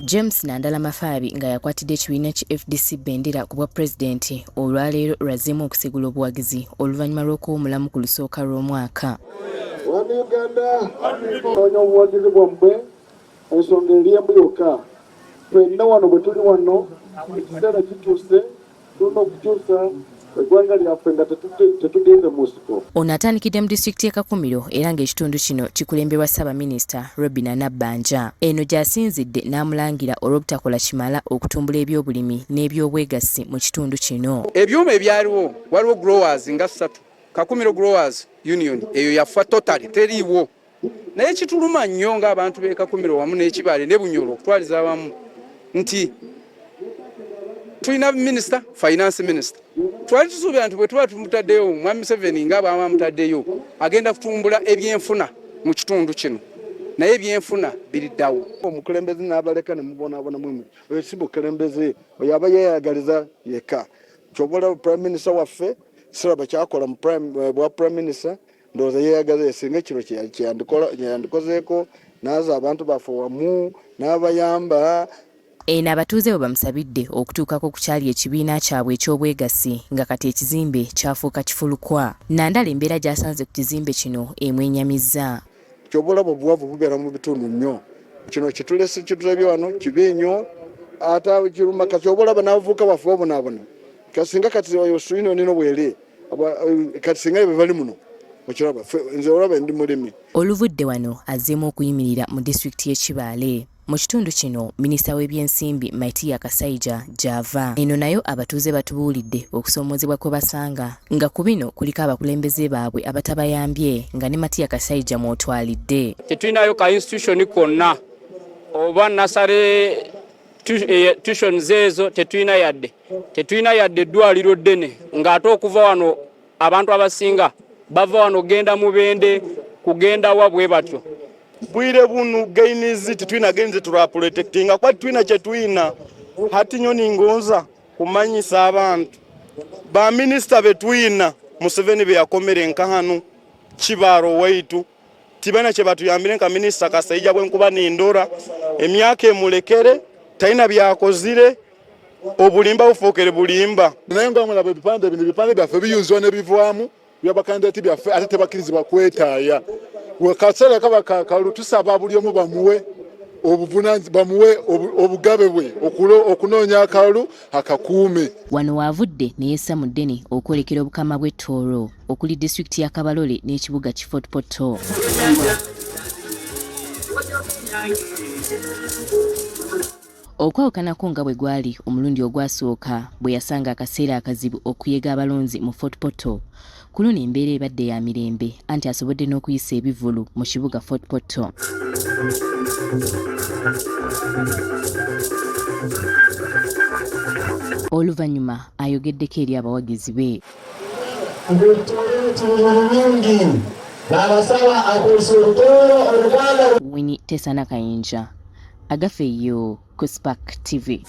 James Nandala Mafabi nga yakwatidde ekibiina ki FDC bendera ku bwa pulezidenti olwaleero lwazeemu okusigula obuwagizi oluvannyuma lw'okuwumulamu ku lusooka lw'omwaka. Uganda onye obuwagizi bwammwe ensonga eri emu yokka. Ffenna wano bwe tuli wano ekiseera kituuse tulina okukyusa eggwanga lyaffe nga tetugende mu nsiko. Ono atandikidde mu disitulikiti y'e Kakumiro era ng'ekitundu kino kikulemberwa Ssaabaminisita Robinah Nabbanja. Eno gy'asinzidde n'amulangira olw'obutakola kimala okutumbula ebyobulimi n'ebyobwegassi mu kitundu kino. Ebyuma ebyaliwo waliwo growers nga 3. Kakumiro Growers Union eyo yafa totally teriiwo. Naye kituluma nnyo ng'abantu b'e Kakumiro wamu n'Ekibale ne Bunyoro okutwaliza awamu nti tulina minister, finance minister. Twali tusuubira nti bwe tuba tumutaddeyo Mwami Museveni nga bw'aba amutaddeyo agenda kutumbula ebyenfuna mu kitundu kino. Naye ebyenfuna biriddawo. Omukulembeze n'abaleka ne mubonaabona mwe oyo si bukulembeze oyo aba yeeyagaliza yekka. Kyobola Prime Minister waffe siraba kyakola mu bwa Prime Minister ndowooza yeeyagaliza esinga ekiro kyeyandikozeeko n'aza abantu baffe wamu n'abayamba. Eno abatuuze bwe bamusabidde okutuukako ku kyali ekibiina kyabwe eky'obwegassi nga kati ekizimbe kyafuuka kifulukwa. Nandala embeera gy'asanze ku kizimbe kino emwenyamizza. Ky'obulaba obuwavu bubeera mu bitundu nnyo. Kino kitulabye wano kibi nnyo ate kiruma kati obulaba n'abavubuka baffe babonaabona. Kasinga kati oyo suino nino bwere kati singa bwe bali muno okiraba nze olaba ndi mulimi. Oluvudde wano azzeemu okuyimirira mu disitulikiti y'e Kibale. Mu kitundu kino minisita w'ebyensimbi Maitiya Kasaija gy'ava. Eno nayo abatuuze batubuulidde okusoomoozebwa kwe basanga nga ku bino kuliko abakulembeze baabwe abatabayambye nga ne Maitiya Kasaija mw'otwalidde. Tetulinayo ka institution konna oba nasale tuitions ezo tetulina yadde eddwaliro ddene ng'ate okuva wano abantu abasinga bava wano genda Mubende kugenda wa bwe batyo. Bwire bunu gainizi tetulina genze tulwa protectinga kwa twina kyetwina hati nyoni ngonza kumanyisa abantu ba minister betwina Museveni be yakomere nkahanu Kibaro waitu tibana kye batuyambire nka minister Kasaija bwenkuba nindora emyaka emulekere taina byakozire obulimba bufokere bulimba naye ng'amulaba ebipande bino ebipande byaffe biyuzwa ne bivaamu by'abakandidati byaffe ate tebakirizibwa kwetaaya. Wakaseera kaba kalutusaba buli omu bamuwe bamuwe obugabe bwe okunoonya akalulu akakuume. Wano waavudde ne yessa mu ddene okwolekera obukama bw'Ettoolo okuli disitulikiti ya Kabalole n'ekibuga Fort Portal. Okwawukanako nga bwe gwali omulundi ogwasooka bwe yasanga akaseera akazibu okuyega abalonzi mu Fort Portal. Ku luno embeera ebadde ya mirembe anti asobodde n'okuyisa ebivvulu mu kibuga Fort Portal. Oluvannyuma ayogeddeko eri abawagizi be. Winnie Tesana Kayinja, Agafeeyo ku Spark TV.